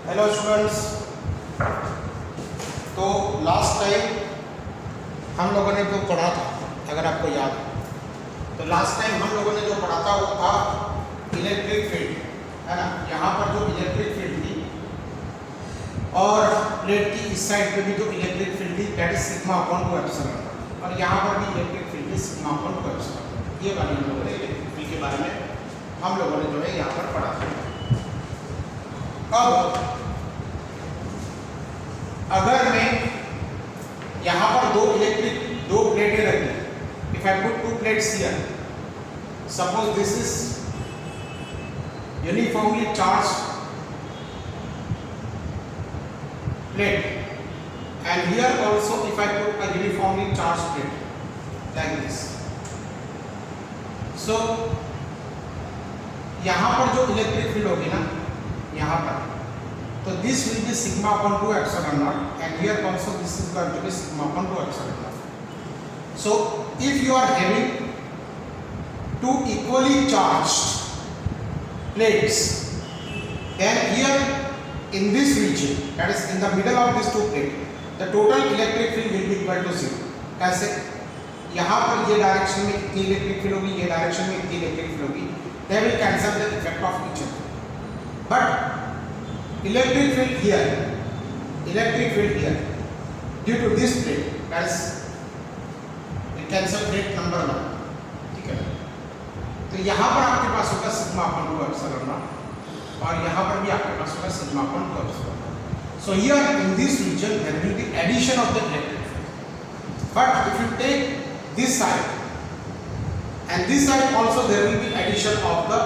Hello students. तो last time हम लोगों ने जो पढ़ा था, अगर आपको याद है, तो लास्ट टाइम हम लोगों ने जो पढ़ा था वो था इलेक्ट्रिक फील्ड, है ना। यहाँ पर जो इलेक्ट्रिक फील्ड थी और प्लेट की इस साइड पे भी जो इलेक्ट्रिक फील्ड थी that is sigma upon 2 epsilon, और यहाँ पर भी इलेक्ट्रिक फील्ड थी सिग्मा अपॉन 2 एप्सिलॉन। ये वाली हम लोगों ने इलेक्ट्रिक फील्ड के बारे में हम लोगों ने जो है यहाँ पर पढ़ा था। अब अगर मैं यहाँ पर दो प्लेटें रख दी, if I put 2 plates here, suppose this is uniformly charged plate, and here also if I put a uniformly charged plate like this, so यहाँ पर जो इलेक्ट्रिक फील्ड होगी ना, यहाँ पर, तो this will be sigma upon 2 epsilon naught, and here also this is going to be sigma upon 2 epsilon naught. So if you are having two equally charged plates, then here in this region, that is in the middle of these two plates, the total electric field will be equal to 0. कैसे? यहाँ पर ये direction में इतनी electric field होगी, ये direction में इतनी इलेक्ट्रिक फील्ड होगी, they will cancel the effect of each other. But electric field here, due to this plate, that is it cancel plate number 1, ठीक है। तो यहाँ पर आपके पास होगा सिग्मा अपॉन 2 एप्सिलॉन नॉट, और यहाँ पर भी आपके पास होगा sigma upon 2 epsilon nought. So here in this region there will be addition of the electric field, but if you take this side and this side also, there will be addition of the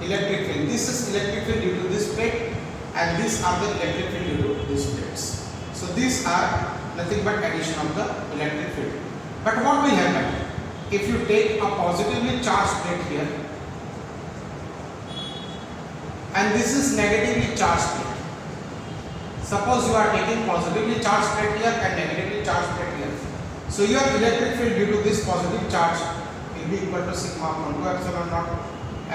electric field. This is electric field due to this plate, and these are the electric field due to these plates. So these are nothing but addition of the electric field. But what will happen if you take a positively charged plate here and this is negatively charged plate? Suppose you are taking positively charged plate here and negatively charged plate here. So your electric field due to this positive charge will be equal to sigma upon 2 epsilon naught,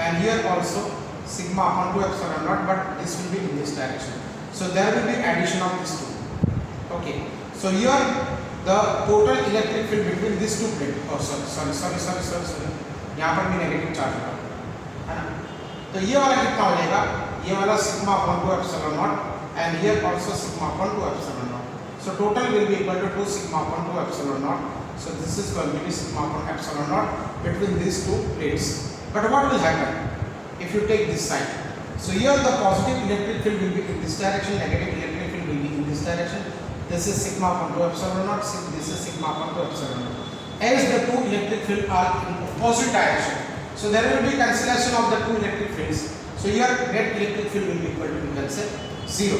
and here also sigma upon 2 epsilon naught, but this will be in this direction. So there will be addition of these two. Okay. So here the total electric field between these two plates. Oh sorry. यहाँ पर भी negative charge होगा, है ना। तो ये वाला कितना हो जाएगा? ये वाला sigma upon 2 epsilon naught, and here also sigma upon 2 epsilon naught. So total will be equal to 2 sigma upon 2 epsilon naught. So this is going to be sigma upon epsilon naught between these two plates. But what will happen if you take this side? So here the positive electric field will be in this direction, negative electric field will be in this direction. This is sigma upon 2 epsilon naught, this is sigma upon 2 epsilon naught. As the two electric fields are in opposite direction, so there will be cancellation of the two electric fields. So here net electric field will be equal to, you can say, 0.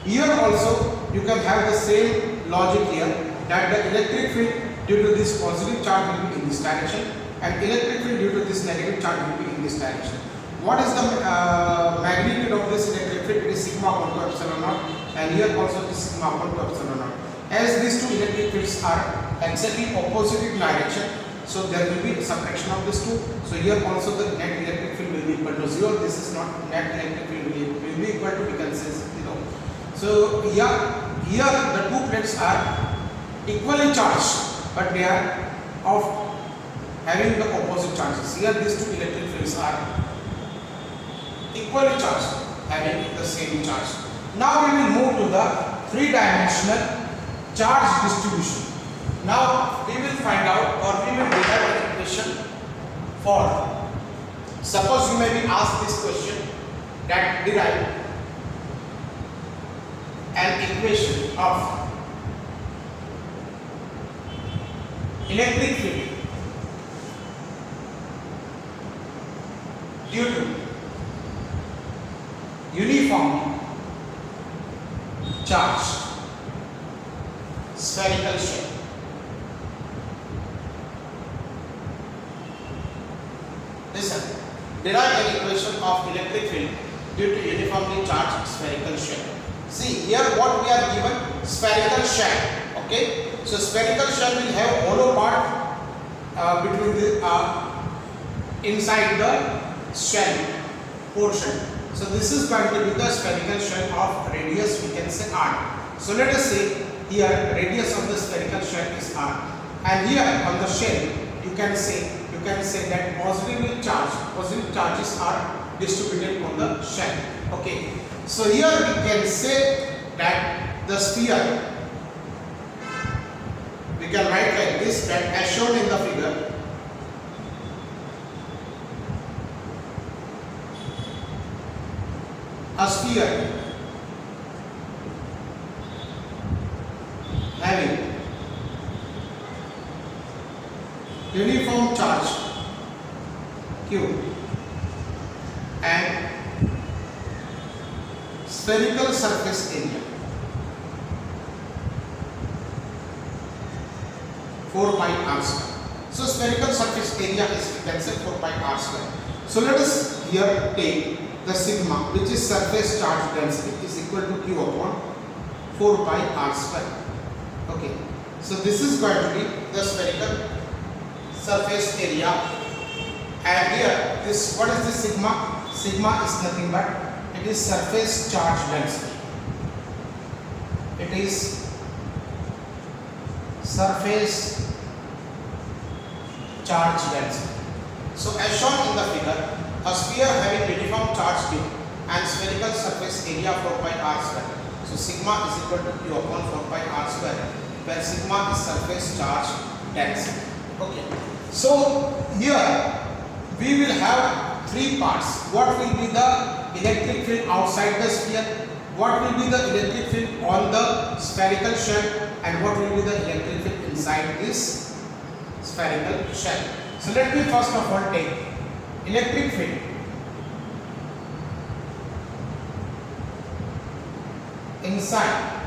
Here also you can have the same logic here, that the electric field due to this positive charge will be in this direction, and electric field due to this negative charge will be in this direction. What is the magnitude of this electric field? It is sigma upon 2 epsilon naught, and here also this sigma upon 2 epsilon naught. As these two electric fields are exactly opposite in direction, so there will be subtraction of these two. So here also the net electric field will be equal to 0. This is not net electric field will be equal to, we can say, 0. So here the two plates are equally charged, but they are of having the opposite charges. Here these two electric fields are equally charged, having the same charge. Now we will move to the three-dimensional charge distribution. Now we will find out, or we will derive an equation for, suppose you may be asked this question, that derive an equation of electric field due to uniformly charged spherical shell. Listen, derive an equation of electric field due to uniformly charged spherical shell. See here what we are given, spherical shell. Okay, so spherical shell will have hollow part between the inside the shell. portion. So this is going to be the spherical shell of radius, we can say r. So let us say here radius of the spherical shell is r, and here on the shell you can say that positive charges are distributed on the shell. Okay, so here we can say that the sphere, we can write like this, that as shown in the figure, a sphere having uniform charge Q and spherical surface area 4 pi r square. So spherical surface area is, we can say, 4 pi r square. So let us here take the sigma, which is surface charge density, is equal to Q upon 4 pi r square. Okay, so this is going to be the spherical surface area, and here this, what is this sigma? Sigma is nothing but it is surface charge density. It is surface charge density. So as shown in the figure, a sphere having uniform charge Q and spherical surface area 4 pi r square. So sigma is equal to Q upon 4 pi r square, where sigma is surface charge density. Okay, so here we will have three parts. What will be the electric field outside the sphere, what will be the electric field on the spherical shell, and what will be the electric field inside this spherical shell. So let me first of all take electric field. Inside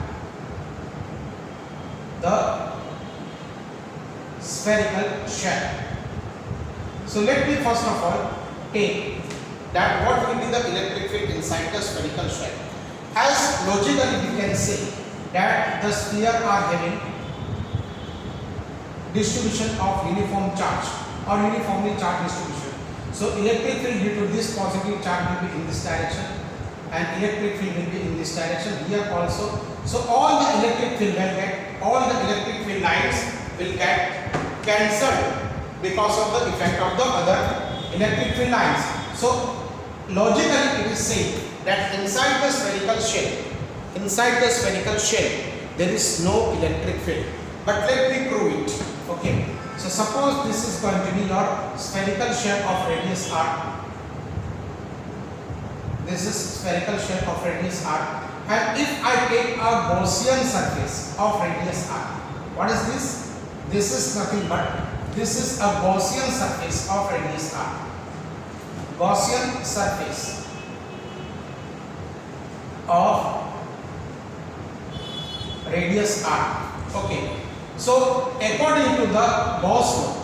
the spherical shell. So let me first of all take that what will be the electric field inside the spherical shell. As logically we can say that the sphere are having distribution of uniform charge or uniformly charged distribution. So electric field due to this positive charge will be in this direction, and electric field will be in this direction here also. So all the electric field will get, all the electric field lines will get cancelled because of the effect of the other electric field lines. So logically it is said that inside the spherical shell there is no electric field. But let me prove it. Okay, so suppose this is going to be your spherical shell of radius r. This is spherical shell of radius r, and if I take a Gaussian surface of radius r, what is this? This is nothing but this is a Gaussian surface of radius r. Gaussian surface of radius r. Okay, so according to the Gauss law,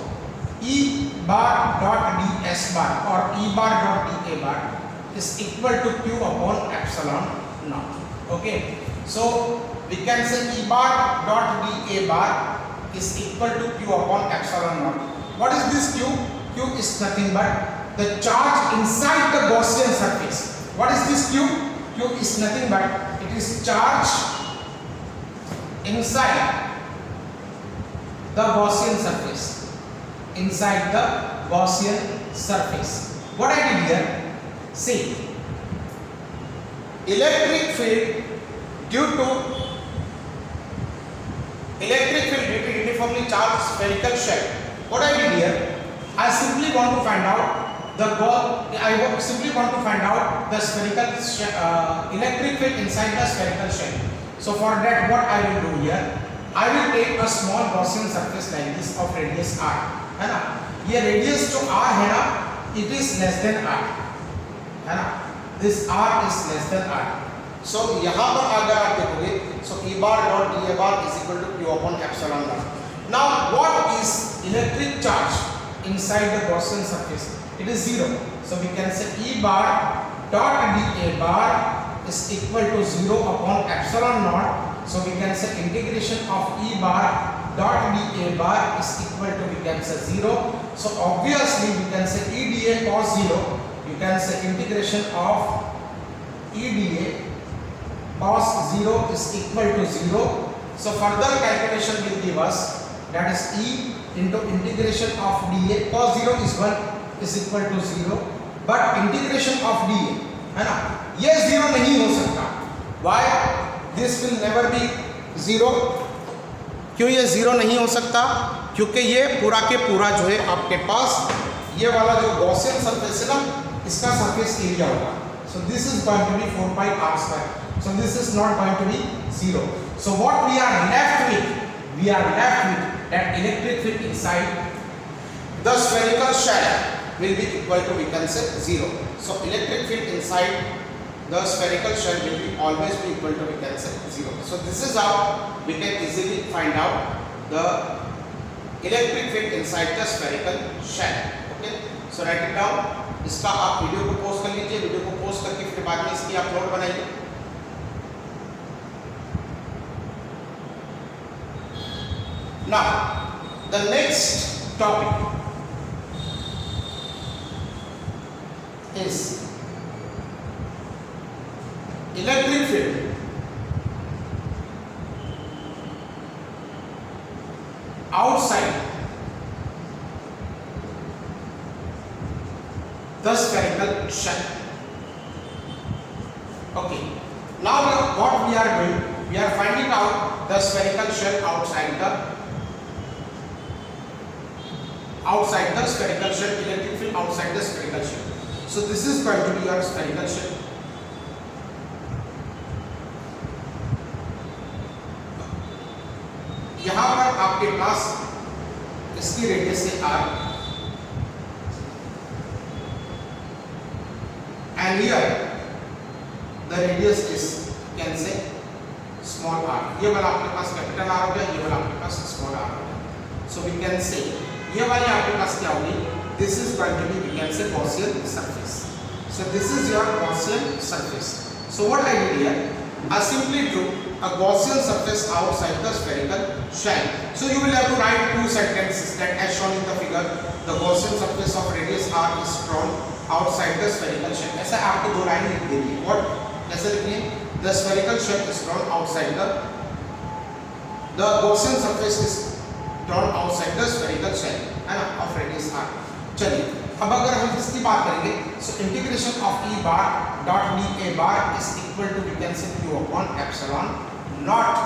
E bar dot ds bar or E bar dot dA bar is equal to Q upon epsilon naught. Okay, so we can say E bar dot dA bar is equal to Q upon epsilon naught. What is this Q? Q is nothing but the charge inside the Gaussian surface. What is this Q? Q is nothing but it is charge inside the Gaussian surface. Inside the Gaussian surface. What I did here? See, electric field due to uniformly charged spherical shell. What I did here? I simply want to find out the spherical electric field inside the spherical shell. So for that, what I will do here? I will take a small Gaussian surface like this of radius r. है ना? ये radius जो r है ना, it is less than r. है ना? This r is less than r. So यहाँ पर अगर आप देखोगे, so E bar dot dA bar is equal to Q upon epsilon naught. Now what is electric charge inside the Gaussian surface? It is 0. So we can say E bar dot dA bar is equal to 0 upon epsilon naught. So we can say integration of E bar dot dA bar is equal to, we can say, 0. So obviously we can say E dA cos 0, you can say integration of EDA cos 0 is equal to 0. So further calculation will give us that is E into integration of dA cos 0 is 1 is equal to 0, but integration of dA है ना, ये 0 नहीं हो सकता. Why? This will never be 0. क्यों ये 0 नहीं हो सकता? क्योंकि ये पूरा के पूरा जो है आपके पास ये वाला जो गॉसियन सरफेस है ना, इसका सरफेस एरिया होगा. So this is going to be 4 pi r square. So this is not going to be 0. So what we are left with? We are left with that electric field inside the spherical shell will be equal to, we can say, 0. So electric field inside the spherical shell will be always be equal to, we can say, 0. So this is how we can easily find out the electric field inside the spherical shell. Okay, so write it down. इसका आप video को post कर लीजिए, video को post करके फिर बाद में इसकी अपलोड बनाइए. Now the next topic is electric field outside the spherical shell. Okay, now what we are doing, we are finding out the spherical shell outside the spherical shell, electric field outside the spherical shell. So this is going to be your spherical shell. यहाँ पर आपके पास इसकी radius है r, and here the radius is, can say, small r. ये वाला आपके पास capital r हो गया, ये वाला आपके पास स्मॉल r हो गया. So we can say ये वाली आपके पास क्या होगी? This is going to be, we can say, Gaussian surface. So this is your Gaussian surface. So what I did here, I simply drew a Gaussian surface outside the spherical shell. So you will have to write two sentences that as shown in the figure, the Gaussian surface of radius r is drawn outside the spherical shell. ऐसा आपको दो line लिख देनी है. What? कैसे लिखनी है? The spherical shell is drawn outside the Gaussian surface is drawn outside the spherical shell, है ना, of radius r. चलिए, अब अगर हम इसकी बात करेंगे, so integration of E bar dot dA bar is equal to, we can say, q upon epsilon naught.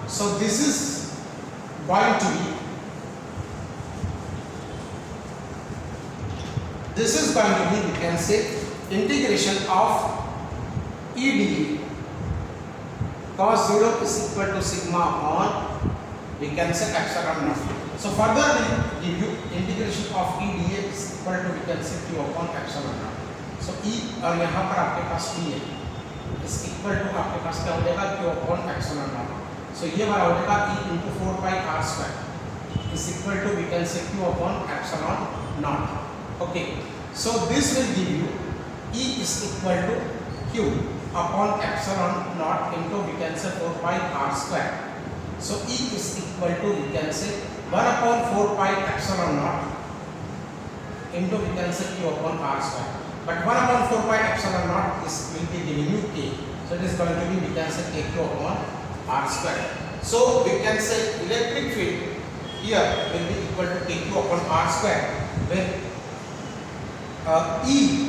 So this is going to be, we can say, integration of E dA cos 0 is equal to sigma upon, we can say, epsilon naught. So further we give you integration of E dA is equal to, we can say, q upon epsilon naught. So E और यहाँ पर आपके पास P है, is equal to आपके पास क्या हो जाएगा? q upon epsilon naught. So ये वाला हो जाएगा E into 4 pi r square is equal to, we can say, q upon epsilon naught. Okay, so this will give you E is equal to q upon epsilon naught into, we can say, 4 pi r square. So E is equal to, we can say, 1 upon 4 pi epsilon naught into, we can say, q upon r square. But 1 upon 4 pi epsilon naught is will be giving you k. So it is going to be, we can say, kq upon r square. So we can say electric field here will be equal to kq upon r square, where E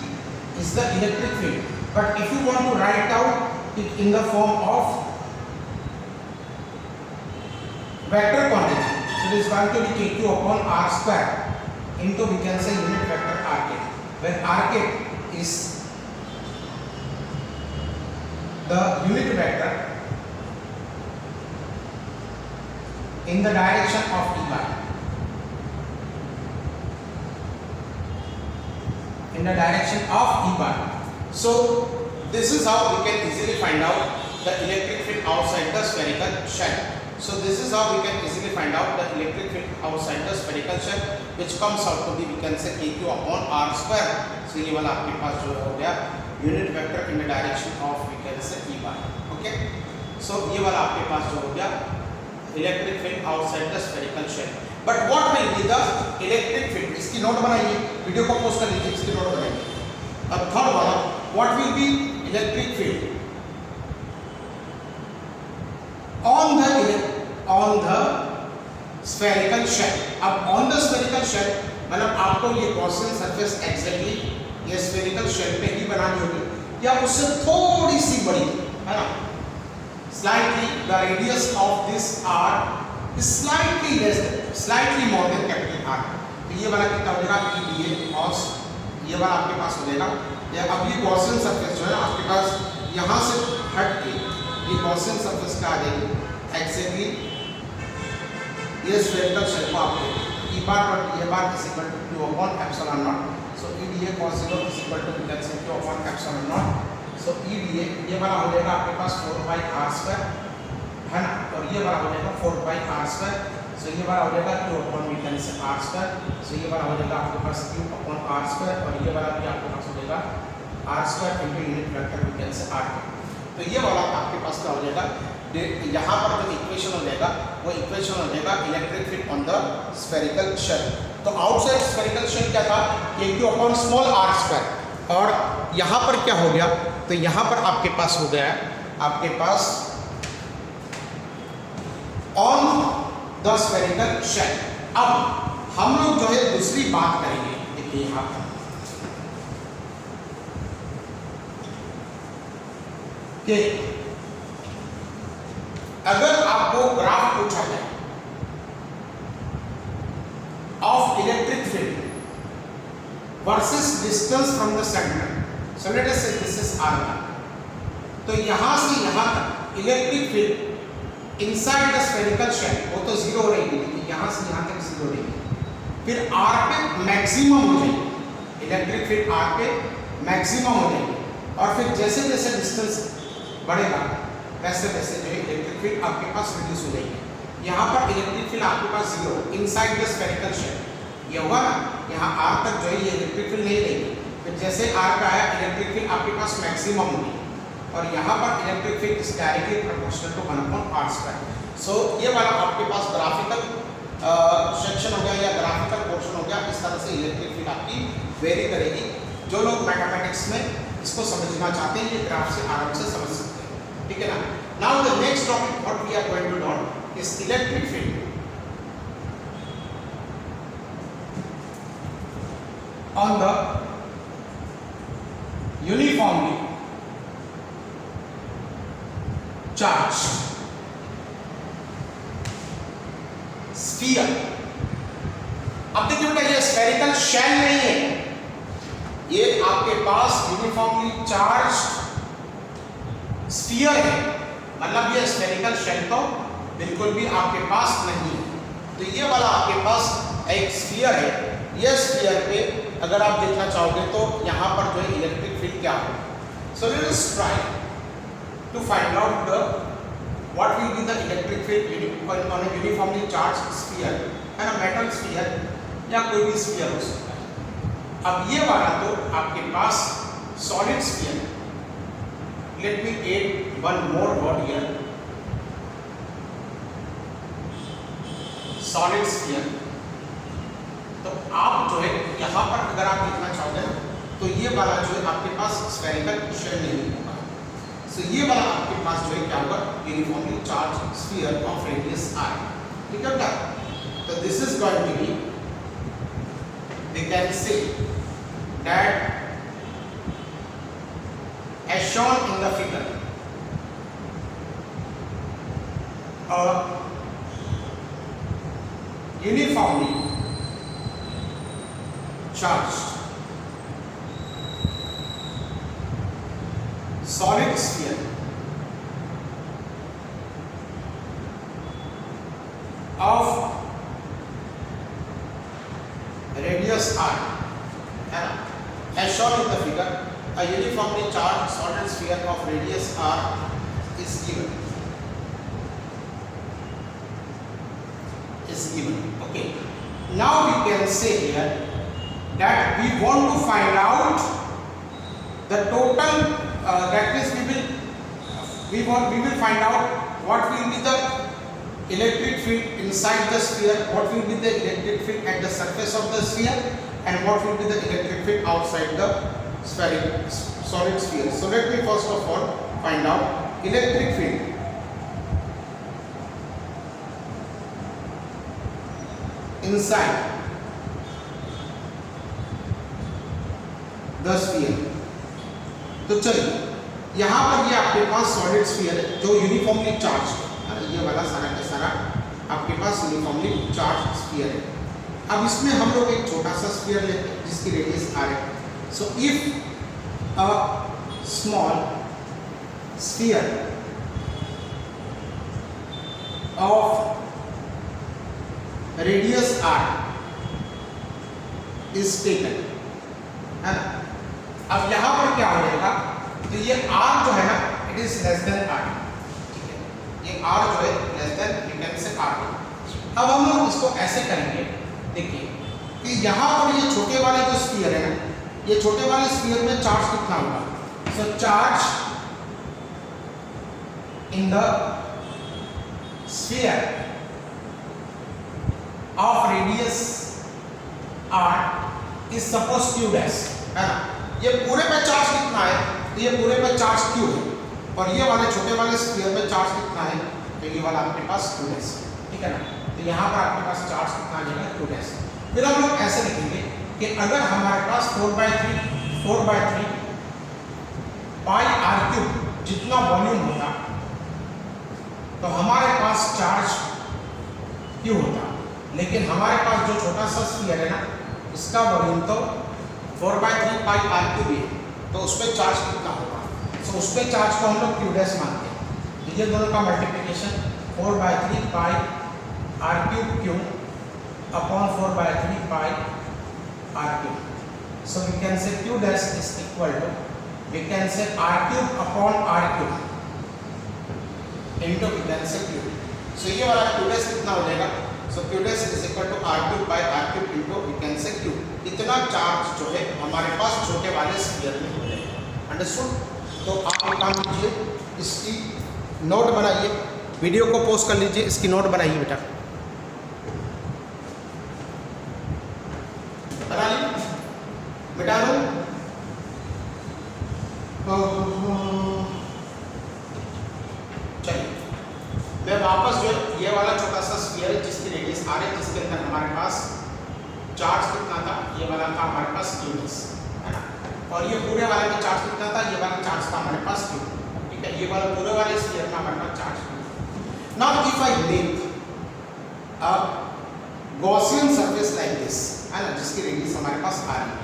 is the electric field. But if you want to write out it in the form of vector quantity, so it is going to be kq upon r square into, we can say, unit vector r, where r is the unit vector in the direction of E bar. In the direction of E bar. So this is how we can easily find out the electric field outside the spherical shell. So this is how we can easily find out the electric field outside the spherical shell, which comes out to be, we can say, kq upon r square. So ये वाला आपके पास जो हो गया unit vector in the direction of, we can say, E bar. Okay. So ये वाला आपके पास जो हो गया electric field outside the spherical shell. But what will be the electric field? इसकी नोट बनाइए, वीडियो को पोस्ट कर लीजिए, इसकी नोट बनाइए. और थर्ड वाला what will be electric field on the spherical shell. अब ऑन द स्फेरिकल शेल मतलब आपको ये गॉसियन सरफेस एग्जैक्टली ये स्फेरिकल शेल पे ही बनानी होगी या उससे थोड़ी सी बड़ी, है ना। Slightly the radius of this R slightly less slightly more than capital R. तो ये वाला कितना हो जाएगा EDA cos, ये वाला आपके पास हो जाएगा। या अब ये गॉसियन सरफेस जो है ना आपके पास यहाँ से हट के ये गॉसियन सरफेस का आ जाएगी एग्जैक्टली ये स्फेरिकल शेल को आप E बार और E bar is equal to Q upon epsilon not. So EDA cos 0 is equal to we can say Q upon epsilon not. So EDA ये वाला हो जाएगा आपके पास 4 पाई r स्क्वायर, है ना, और ये वाला हो जाएगा 4 पाई r स्क्वायर। सो ये वाला हो जाएगा Q upon we can say r square. So ये वाला हो जाएगा आपके पास Q अपॉन r स्क्वायर और ये वाला भी आपके पास हो जाएगा r square into unit vector we can say r। तो ये वाला आपके पास क्या हो जाएगा, यहाँ पर जो इक्वेशन हो जाएगा वो इक्वेशन हो जाएगा electric field on the spherical shell. तो आउटसाइड स्फेरिकल शेल क्या था Q upon small r square, और यहाँ पर क्या हो गया, तो यहाँ पर आपके पास हो गया आपके पास ऑन द स्फेरिकल शेल। अब हम लोग जो है दूसरी बात करेंगे, देखिए यहाँ पर कि अगर आपको ग्राफ पूछा जाए of electric field versus distance from the centre, so let us say this is r1, तो यहां से यहां तक electric field inside the spherical shell वो तो जीरो रहेगी, लेकिन यहां से यहां तक जीरो रहेगी। फिर r पे मैक्सिमम हो जाएगी, इलेक्ट्रिक फील्ड r पे मैक्सिमम हो जाएगी, और फिर जैसे जैसे डिस्टेंस बढ़ेगा वैसे वैसे जो है इलेक्ट्रिक फील्ड आपके पास रिड्यूस हो जाएगी। यहाँ पर इलेक्ट्रिक फील्ड आपके पास zero inside the spherical shell, ये होगा ना, यहाँ r तक जो है ये इलेक्ट्रिक फील्ड नहीं रहेगी। फिर जैसे r का आया इलेक्ट्रिक फील्ड आपके पास मैक्सिमम होगी, और यहाँ पर electric field is directly proportional to 1/r²। So ये वाला आपके पास ग्राफिकल सेक्शन हो गया या ग्राफिकल पोर्शन हो गया। इस तरह से इलेक्ट्रिक फील्ड आपकी वेरी करेगी। जो लोग मैथमेटिक्स में इसको समझना चाहते हैं ये ग्राफ से आराम से समझ सकते हैं, ठीक है ना। Now the next topic what we are going to learn is electric field on the uniformly charge sphere. अब देखिए बेटा ये स्फेरिकल शेल नहीं है, ये आपके पास यूनिफॉर्मली चार्ज स्फीयर है, मतलब ये स्फेरिकल शेल तो बिल्कुल भी आपके पास नहीं है। तो ये वाला आपके पास एक स्फीयर है, ये स्फीयर पे अगर आप देखना चाहोगे तो यहाँ पर जो है इलेक्ट्रिक फील्ड क्या होगा। So let us try to find out the what will be the electric field on a uniformly charge sphere, है ना, मेटल स्फीयर या कोई भी स्फीयर हो सकता है। अब ये वाला तो आपके पास solid sphere, let me add one more word here, solid sphere. तो आप जो है यहाँ पर अगर आप लिखना चाहोगे ना तो ये वाला जो है आपके पास स्फेरिकल शेल नहीं होगा। सो ये वाला आपके पास जो है क्या होगा, uniformly charge sphere of radius r, ठीक है बेटा। तो this is going to be, we can say that as shown in the figure, a uniformly charged solid sphere of radius r, as shown in the figure, a uniformly charged solid sphere of radius r is given. Okay. Now we can say here that we want to find out the total. That is, we will find out what will be the electric field inside the sphere, what will be the electric field at the surface of the sphere, and what will be the electric field outside the solid sphere. So let me first of all find out electric field. Inside the sphere. तो चलिए यहाँ पर ये आपके पास solid sphere है जो uniformly charge है, ये वाला सारा का सारा आपके पास यूनिफॉर्मली चार्ज स्फीयर है। अब इसमें हम लोग एक छोटा सा स्फीयर लेते हैं जिसकी रेडियस r है। So if a small sphere of radius r is taken, है ना। अब यहाँ पर क्या हो जाएगा, तो ये r जो है ना it is less than r, ठीक है, ये r जो है less than we can say r। अब हम लोग इसको ऐसे करेंगे, देखिए कि यहाँ पर ये छोटे वाले जो स्फीयर है ना, ये छोटे वाले स्फीयर में चार्ज कितना होगा। So charge in the sphere of radius r is suppose q dash, है ना। ये पूरे पे चार्ज कितना है, तो ये पूरे पे चार्ज q है, और ये वाले छोटे वाले स्फीयर में चार्ज कितना है, तो ये वाला आपके पास q डैश, ठीक है ना। तो यहाँ पर आपके पास चार्ज कितना आ जाएगा q डैश। फिर हम लोग ऐसे लिखेंगे कि अगर हमारे पास 4/3 पाई r क्यूब जितना वॉल्यूम होता तो हमारे पास चार्ज q होता, लेकिन हमारे पास जो छोटा सा स्फीयर है ना इसका वॉल्यूम तो 4/3 पाई r क्यूब है, तो उस पर चार्ज कितना होगा। सो उस पर चार्ज को हम लोग q डैश मानते हैं। ये दोनों का multiplication 4/3 pi r cube q upon 4/3 pi r cube. So we can say q dash is equal to, we can say r cube upon r cube into we can say q। So ये वाला q dash कितना हो जाएगा, so q dash is equal to r cube by r cube into we can say q। इतना charge जो है हमारे पास छोटे वाले स्फीयर में हो जाएगा, अंडरस्टूड। तो आप एक काम कीजिए, इसकी नोट बनाइए, वीडियो को पॉज कर लीजिए, इसकी नोट बनाइए बेटा, बना ली, मिटा दो। चलिए मैं वापस जो ये वाला छोटा सा स्फीयर है जिसकी रेडियस r है, जिसके अंदर हमारे पास चार्ज कितना था, ये वाला था हमारे पास q डैश, है ना। और ये पूरे वाले में चार्ज कितना था, ये वाला चार्ज था हमारे पास q, ठीक है। ये वाला पूरे वाले स्फीयर में हमारे पास charge. Now if I make a Gaussian surface like this, है ना, जिसकी रेडियस हमारे पास r है,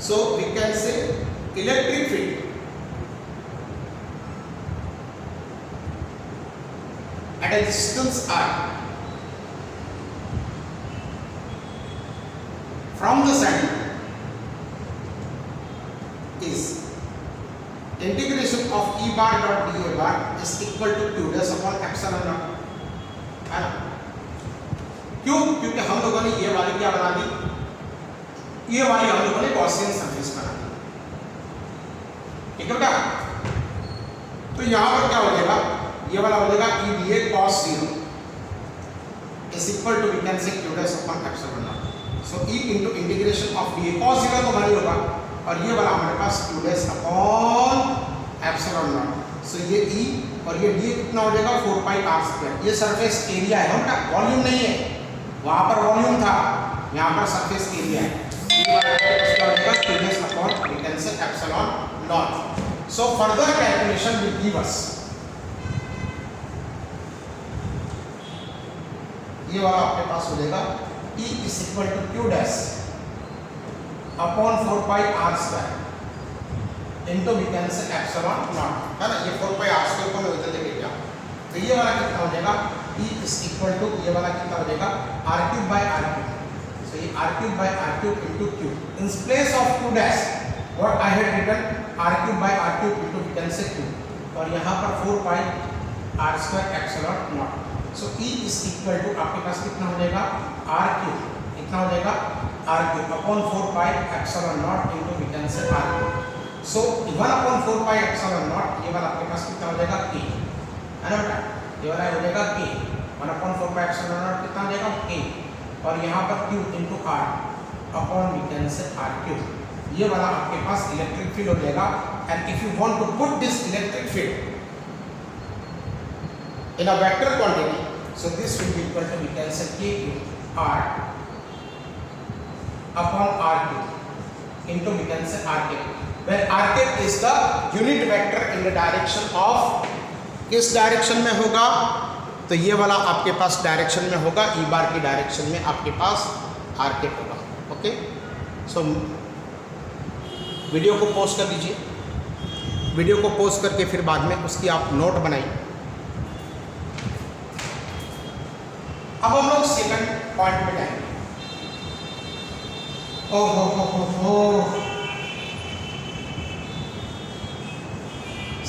so we can say electric field at a distance r from the center is integration of E bar dot dA bar is equal to q dash upon epsilon naught, है ना। क्यों? क्योंकि हम लोगों ने ये वाली क्या बना दी, ये वाली हम लोगों ने गॉसियन सरफेस बना दी, ठीक है बेटा। तो यहाँ पर क्या हो जाएगा, ये वाला हो जाएगा E dA cos 0 is equal to we can say q dash upon epsilon naught। So E into integration of dA cos 0 तो वही होगा, और ये वाला हमारे पास q dash upon epsilon naught। सो ये E और ये dA कितना हो जाएगा 4 पाई r स्क्वायर। ये सरफेस एरिया है बेटा, वॉल्यूम नहीं है, वहां पर वॉल्यूम था, यहाँ पर सरफेस एरिया है। E वाला हो जाएगा q dash upon we can say epsilon naught। So further calculation will give us, ये वाला आपके पास हो जाएगा E is equal to q dash upon 4 pi r square into we can say epsilon naught, है ना। ये 4 पाई r स्क्वायर को मैं उधर लेके गया, तो ये वाला कितना हो जाएगा E इज इक्वल टू, ये वाला कितना हो जाएगा r cube by r cube. So ये r cube by r cube into q, in place of q dash what I had written r cube by r cube into we can say q, और यहाँ पर 4 pi r square epsilon not. So E is equal to आपके पास कितना हो जाएगा r cube, कितना हो जाएगा r cube upon 4 pi epsilon naught into we can say r cube. So 1 upon 4 pi epsilon not, ये वाला आपके पास कितना हो जाएगा k, है ना बेटा, ये वाला हो जाएगा k, 1 upon 4 pi epsilon naught कितना हो जाएगा k, और यहाँ पर q into r upon we can say r cube. ये वाला आपके पास इलेक्ट्रिक फील्ड हो जाएगा। And if you want to put this electric field in a vector quantity, so this will be equal to, we can say, kq r upon r cube into, we can say, r cap, where r cap is the unit vector in the direction of, किस direction में होगा, तो ये वाला आपके पास direction में होगा, ई बार की डायरेक्शन में आपके पास r cap होगा। ओके, सो वीडियो को पॉज कर दीजिए, वीडियो को पॉज करके फिर बाद में उसकी आप नोट बनाइए। अब हम लोग सेकंड पॉइंट में जाएंगे।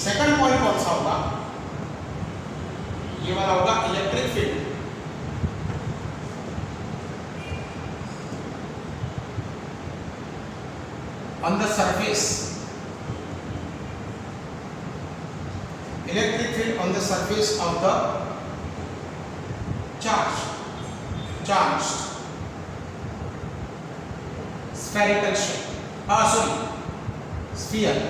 सेकंड पॉइंट कौन सा होगा, ये वाला होगा electric field on the surface, electric field on the surface of the charged spherical shape, sphere,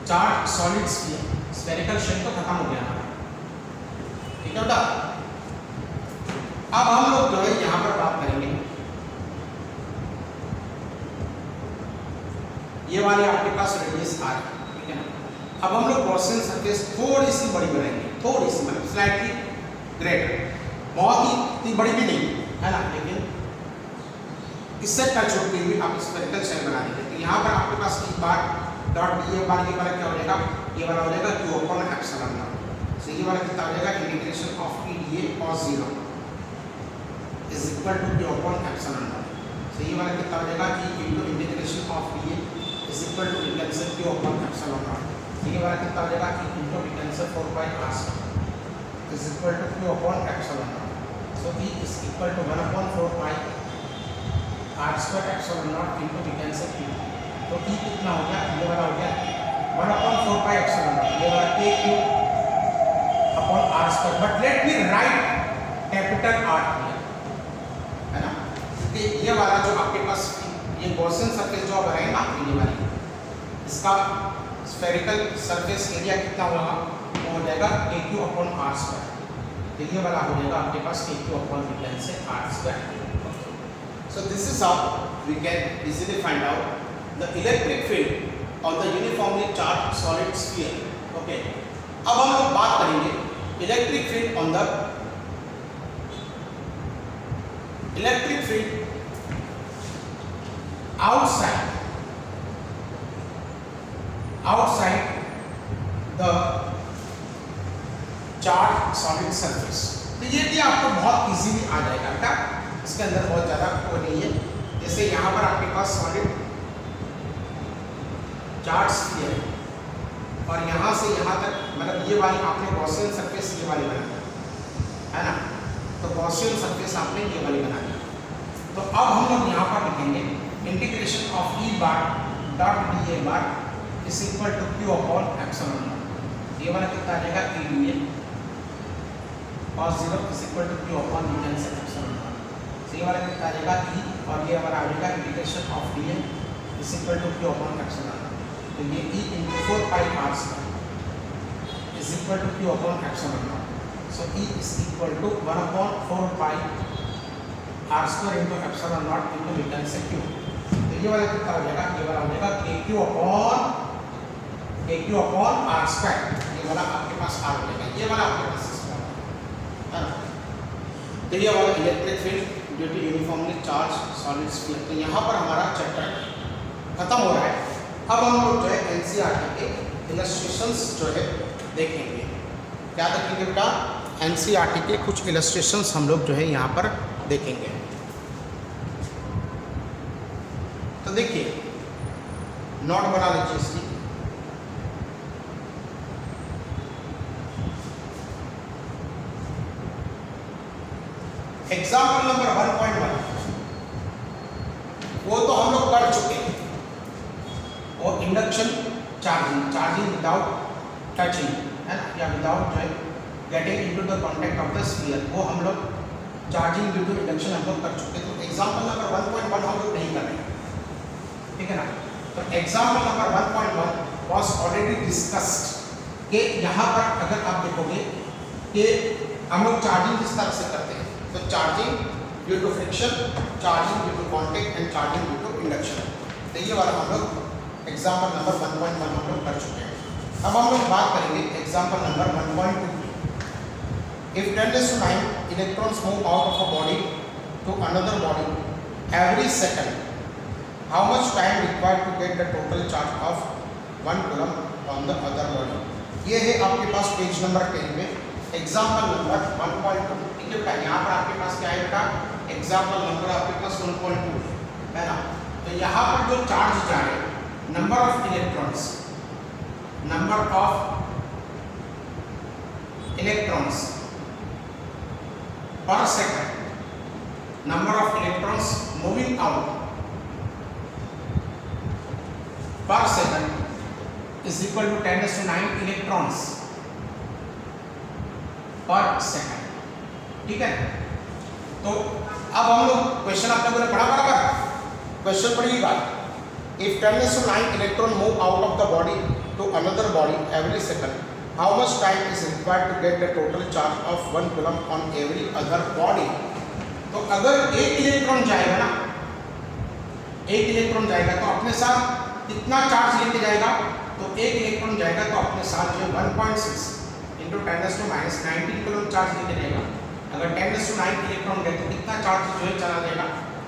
charged solid sphere, spherical shape तो खत्म हो गया हमारा, ठीक है बेटा। अब हम लोग जो है यहाँ पर बात करेंगे, ये वाली आपके पास रेडियस r, ठीक है ना। अब हम लोग गॉसियन सरफेस थोड़ी सी बड़ी बनाएंगे, थोड़ी सी मतलब स्लाइटली ग्रेटर, बहुत ही इतनी बड़ी भी नहीं है ना, लेकिन इससे टच होती हुई आप स्फेरिकल शेप बना देंगे। तो यहाँ पर आपके पास एक बार डॉट डी, ये बार क्या हो जाएगा, ये वाला हो जाएगा Q upon epsilon not. So ये वाला कितना हो जाएगा, integration of E D A cos 0 is equal to Q upon epsilon not. So ये वाला कितना हो जाएगा, E into integration of D A is equal to cancel Q upon epsilon not. ये वाला कितना हो जाएगा, E into cancel 4 pi r square is equal to Q upon epsilon nought. So E is equal to 1/4 pi r square epsilon naught into, we can say, Q। तो E कितना हो गया, ये वाला हो गया 1/4 pi epsilon naught, ये वाला KQ upon r square, but let me write capital R here, है ना। कि ये वाला जो आपके पास ये गॉसियन सरफेस जो बनाएंगे ना ये वाली, इसका स्फेरिकल सरफेस एरिया कितना होगा, वो हो जाएगा KQ upon r square। तो ये वाला हो जाएगा आपके पास KQ upon, we can say, r square। So this is how we can easily find out the electric field of the uniformly charged solid sphere। Okay, अब हम लोग बात करेंगे electric field on the electric field outside the charge solid surface. तो ये भी आपको बहुत इजीली आ जाएगा बेटा, इसके अंदर बहुत ज़्यादा वो नहीं है। जैसे यहाँ पर आपके पास सॉलिड चार्ज स्फीयर है और यहाँ से यहाँ तक, मतलब ये वाली आपने गॉसियन सरफेस ये वाली बना दी है ना, तो गॉसियन सरफेस आपने ये वाली बना दी। तो अब हम लोग यहाँ पर लिखेंगे integration of E bar dot d A bar is equal to Q upon epsilon not. ये वाला कितना आ जाएगा, E D A cos 0 is equal to q upon, we can say, epsilon naught। So ये वाला कितना आ जाएगा e, और ये हमारा आ जाएगा integration of dn is equal to q upon epsilon naught। तो ये e into 4 pi r square is equal to q upon epsilon naught। So e is equal to 1/4 pi r square into epsilon naught into, we can say, q। तो ये वाला कितना हो जाएगा, ये वाला हो जाएगा kq upon r square। ये वाला आपके पास r हो जाएगा, ये वाला आपके पास है ना। तो ये वाला electric field due to uniformly charge solid sphere. तो यहाँ पर हमारा चैप्टर खत्म हो रहा है। अब हम लोग जो है एनसीईआरटी के इलस्ट्रेशंस जो है देखेंगे। क्या देखेंगे बेटा, एनसीईआरटी के कुछ इलस्ट्रेशंस हम लोग जो है यहाँ पर देखेंगे। तो देखिए, नोट बना लीजिए इसकी। एग्जाम्पल नंबर 1.1 वो तो हम लोग कर चुके हैं, और इंडक्शन चार्जिंग विदाउट टचिंग है ना, या विदाउट जो है getting into the contact of the sphere, वो हम लोग चार्जिंग ड्यू टू इंडक्शन हम लोग कर चुके हैं। तो एग्जाम्पल नंबर 1.1 हम लोग नहीं कर रहे हैं। ठीक है ना। तो example number 1.1 was already discussed कि यहाँ पर अगर आप देखोगे कि हम लोग चार्जिंग किस तरह से करते हैं, तो charging due to friction, charging due to contact and charging due to induction. तो ये वाला हम लोग एग्जाम्पल नंबर 1.1 हम लोग कर चुके हैं। अब हम लोग बात करेंगे example number 1.2। If 10⁹ electrons move out of a body to another body every second, how much time required to get the total charge of 1 coulomb on the other body? ये है आपके पास पेज नंबर 10 में example number 1.2। ठीक है बेटा, यहाँ पर आपके पास क्या है बेटा, एग्जाम्पल नंबर आपके पास 1.2 है ना। तो यहाँ पर जो चार्ज जा रहे, number of electrons, number of electrons per second, number of electrons moving out per second is equal to 10⁹ electrons per second। ठीक है, तो अब हम लोग क्वेश्चन आपने बोले पढ़ा बराबर, क्वेश्चन पढ़िएगा। If 10⁹ electron move out of the body to another body every second, how much time is required to get the total charge of 1 coulomb on every other body? तो अगर एक इलेक्ट्रॉन जाएगा ना, एक इलेक्ट्रॉन जाएगा तो अपने साथ कितना चार्ज लेके जाएगा, तो एक इलेक्ट्रॉन जाएगा तो अपने साथ जो 1.6 इंटू 10⁻⁹ कूलम चार्ज लेके जाएगा। अगर 10⁹ इलेक्ट्रॉन गए तो कितना चार्ज जो है चला जाएगा,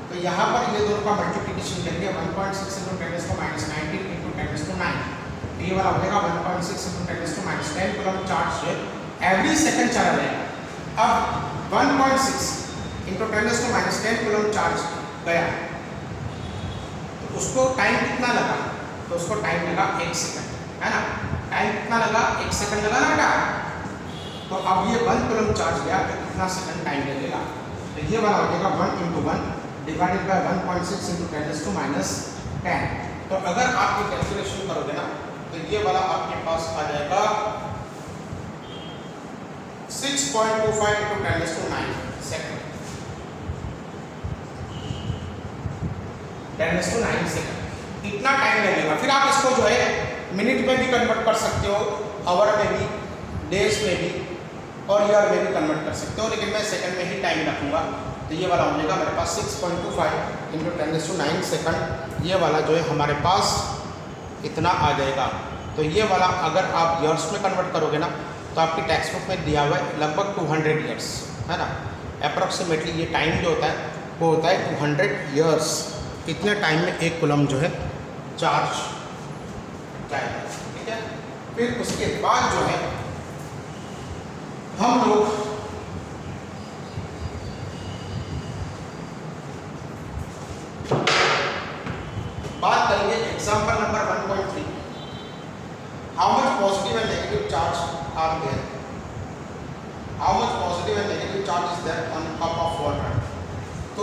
तो यहाँ पर ये दोनों का मल्टीप्लिकेशन करेंगे 1.6 इंटू 10⁻⁹ इंटू 10⁻⁹। ये वाला हो जाएगा 1.6 into 10⁻⁻ coulomb charge every second चला जाएगा। अब 1.6 इंटू 10⁻⁻ कूलम चार्ज गया तो उसको टाइम कितना लगा, तो उसको टाइम लगा 1 सेकंड है ना। टाइम कितना लगा, 1 सेकंड लगा ना बेटा। तो अब ये 1 कूलम चार्ज गया तो कितना सेकंड टाइम लगेगा, तो ये वाला हो जाएगा 1 इंटू 1 डिवाइडेड बाय 1.6 इंटू 10⁻⁻। तो अगर आप ये कैलकुलेशन करोगे ना तो ये वाला आपके पास आ जाएगा 6.25 इंटू 10⁹ सेकंड, 10⁹ सेकंड। इतना टाइम लगेगा। फिर आप इसको जो है मिनट में भी कन्वर्ट कर सकते हो, आवर में भी, डेज में भी और ईयर में भी कन्वर्ट कर सकते हो, लेकिन मैं सेकंड में ही टाइम रखूंगा। तो ये वाला हो जाएगा मेरे पास 6.25 इंटू 10⁹ सेकंड। ये वाला जो है हमारे पास इतना आ जाएगा। तो ये वाला अगर आप ईयर्स में कन्वर्ट करोगे ना तो आपकी टेक्स्ट बुक में दिया हुआ है लगभग 200 ईयर्स है ना। अप्रॉक्सीमेटली ये टाइम जो होता है वो होता है 200 ईयर्स। इतने टाइम में 1 कूलम जो है चार्ज जाएगा। ठीक है, फिर उसके बाद जो है हम लोग बात करेंगे example number 1.3। How much positive and negative charge are there, how much positive and negative charge is there on cup of water. तो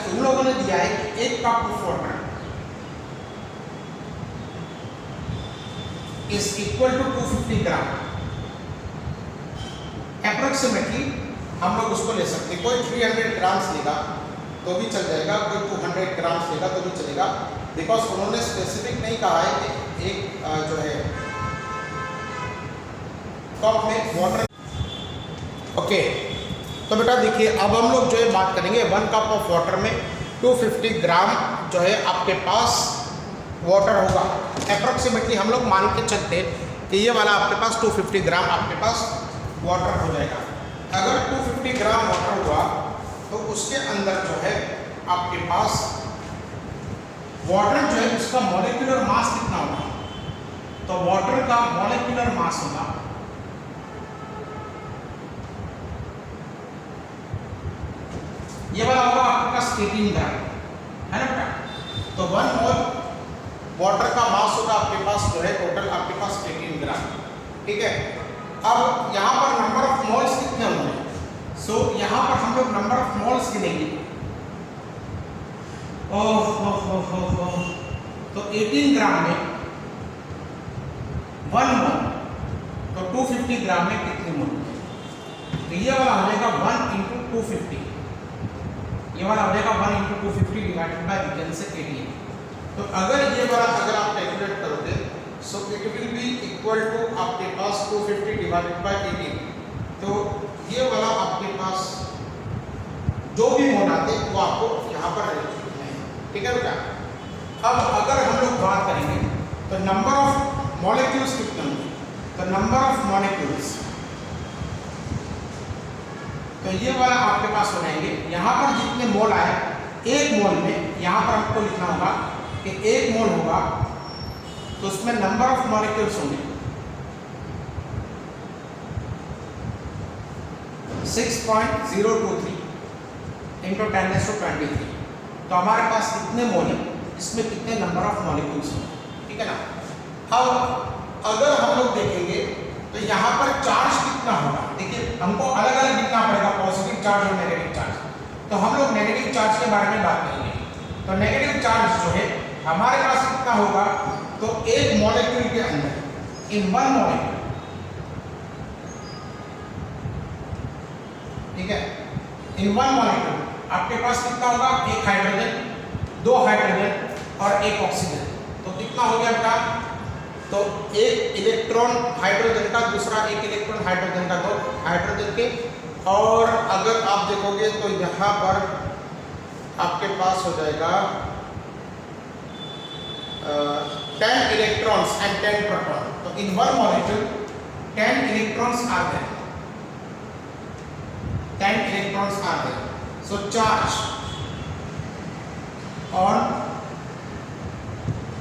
तुम लोगों ने दिया है कि 1 cup of water is equal to 250 gram. Approximately हम लोग उसको ले सकते हैं, कोई 300 ग्राम्स लेगा तो भी चल जाएगा, कोई 200 ग्राम्स लेगा तो भी चलेगा, बिकॉज उन्होंने स्पेसिफिक नहीं कहा है कि एक जो है कप में वाटर। ओके, तो बेटा देखिए अब हम लोग जो है बात करेंगे 1 कप ऑफ वाटर में 250 ग्राम जो है आपके पास वाटर होगा। अप्रोक्सीमेटली हम लोग मान के चलते हैं कि ये वाला आपके पास 250 ग्राम आपके पास वाटर हो जाएगा। अगर 250 ग्राम वाटर हुआ तो उसके अंदर जो है आपके पास वाटर जो है उसका मॉलिक्यूलर मास कितना होगा, तो वाटर का मॉलिक्यूलर मास होगा ये वाला होगा आपके पास 18 ग्राम है ना बेटा। तो 1 मोल वाटर का मास होगा आपके पास जो है टोटल आपके पास 18 ग्राम। ठीक है, अब यहाँ पर नंबर ऑफ मोल्स कितने होंगे, सो यहाँ पर हम लोग नंबर ऑफ मोल्स गिनेंगे। तो 18 ग्राम में 1 मोल, तो 250 ग्राम में कितने मोल, तो ये वाला हो जाएगा 1 इंटू 250, ये वाला हो जाएगा 1 इंटू 250 डिवाइडेड बाय रीजन से 18। तो अगर ये वाला अगर आप कैलकुलेट करोगे so it will be equal to आपके पास 250 डिवाइडेड बाय 18। तो ये वाला आपके पास जो भी मोल आते वो आपको यहाँ पर लिखना है, ठीक है बेटा। अब अगर हम लोग बात करेंगे तो नंबर ऑफ मॉलिक्यूल्स कितने होंगे, तो नंबर ऑफ मॉलिक्यूल्स, तो ये वाला आपके पास हो जाएंगे। यहाँ पर जितने मोल आए एक मोल में, यहाँ पर आपको लिखना होगा कि एक मोल होगा तो उसमें नंबर ऑफ मॉलिक्यूल्स होंगे 6.023 इंटू 10⁻23। तो हमारे पास कितने मोल है, इसमें कितने नंबर ऑफ मॉलिक्यूल्स होंगे, ठीक है ना। अब अगर हम लोग देखेंगे तो यहाँ पर चार्ज कितना होगा, देखिए हमको अलग अलग लिखना पड़ेगा, पॉजिटिव चार्ज और नेगेटिव चार्ज। तो हम लोग नेगेटिव चार्ज के बारे में बात करेंगे। तो नेगेटिव चार्ज जो है हमारे पास कितना होगा, तो एक मॉलिक्यूल के अंदर इन वन मॉलिक्यूल, ठीक है, इन वन मॉलिक्यूल आपके पास कितना होगा, एक हाइड्रोजन, दो हाइड्रोजन और एक ऑक्सीजन। तो कितना हो गया बेटा, तो एक इलेक्ट्रॉन हाइड्रोजन का, दूसरा एक इलेक्ट्रॉन हाइड्रोजन का, दो हाइड्रोजन के। और अगर आप देखोगे तो यहाँ पर आपके पास हो जाएगा 10 इलेक्ट्रॉन्स एंड 10 प्रोटॉन। तो in one molecule 10 electrons are there, 10 electrons are there. So charge on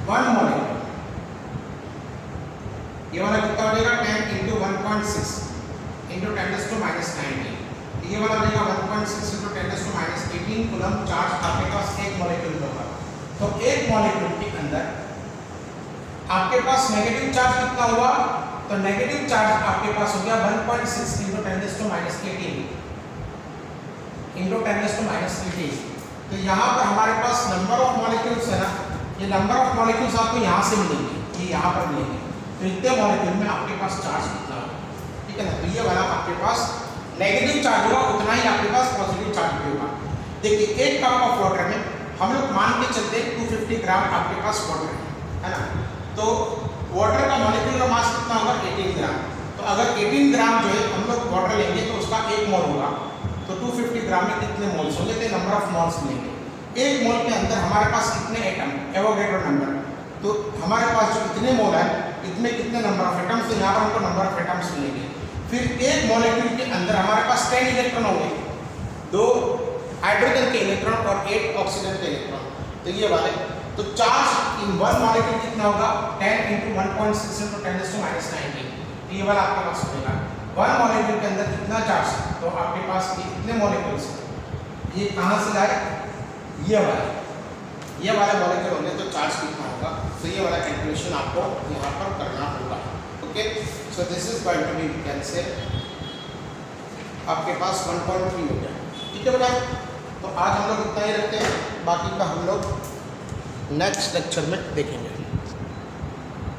one molecule, ये वाला कितना हो जाएगा 10 इंटू 1.6 इंटू 10⁻⁹। ये वाला रहेगा 1.6 इंटू 10⁻18 कूलम चार्ज आपके पास एक मॉलिक्यूल में होगा। तो एक मॉलिक्यूल के अंदर आपके पास नेगेटिव चार्ज कितना हुआ, तो नेगेटिव चार्ज आपके पास हो गया 1.6 इंटू 10⁻18 इंटू 10⁻18। तो यहाँ पर हमारे पास नंबर ऑफ मॉलिक्यूल्स है ना, ये नंबर ऑफ मॉलिक्यूल्स आपको यहाँ से मिलेंगे, ये यहाँ पर मिलेंगे। तो इतने मॉलिक्यूल में आपके पास चार्ज कितना होगा, ठीक है ना। तो ये वाला आपके पास नेगेटिव चार्ज होगा, उतना ही आपके पास पॉजिटिव चार्ज भी होगा। देखिए एक कप ऑफ वाटर में हम लोग मान के चलते 250 ग्राम आपके पास वाटर है ना। तो वाटर का मॉलिक्यूलर मास कितना होगा, 18 ग्राम। तो अगर 18 ग्राम जो है हम लोग वाटर लेंगे तो उसका एक मोल होगा। तो 250 ग्राम में कितने मोल्स होंगे, तो नंबर ऑफ मोल्स मिलेंगे। एक मोल के अंदर हमारे पास कितने एटम, एवोगैड्रो नंबर। तो हमारे पास जो इतने मोल है इसमें कितने नंबर ऑफ एटम्स, तो यहाँ पर हमको नंबर ऑफ एटम्स मिलेंगे। फिर एक मॉलिक्यूल के अंदर हमारे पास 10 इलेक्ट्रॉन होंगे, 2 हाइड्रोजन के इलेक्ट्रॉन और 8 ऑक्सीजन के इलेक्ट्रॉन। तो ये वाले, तो चार्ज इन वन मॉलिक्यूल कितना होगा, 10 इंटू 1.6 इंटू 10⁻⁹। तो ये वाला आपके पास होगा वन मॉलिक्यूल के अंदर कितना चार्ज, तो आपके पास कितने मॉलिक्यूल्स, ये कहाँ से लाए, ये वाला मॉलिक्यूल होंगे तो चार्ज कितना होगा। तो ये वाला कैलकुलेशन आपको यहाँ पर करना होगा। Okay, so this is going to be we can say आपके पास 1.3 हो गया, ठीक है बेटा। तो आज हम लोग इतना ही रखते हैं, बाकी का हम लोग नेक्स्ट लेक्चर में देखेंगे।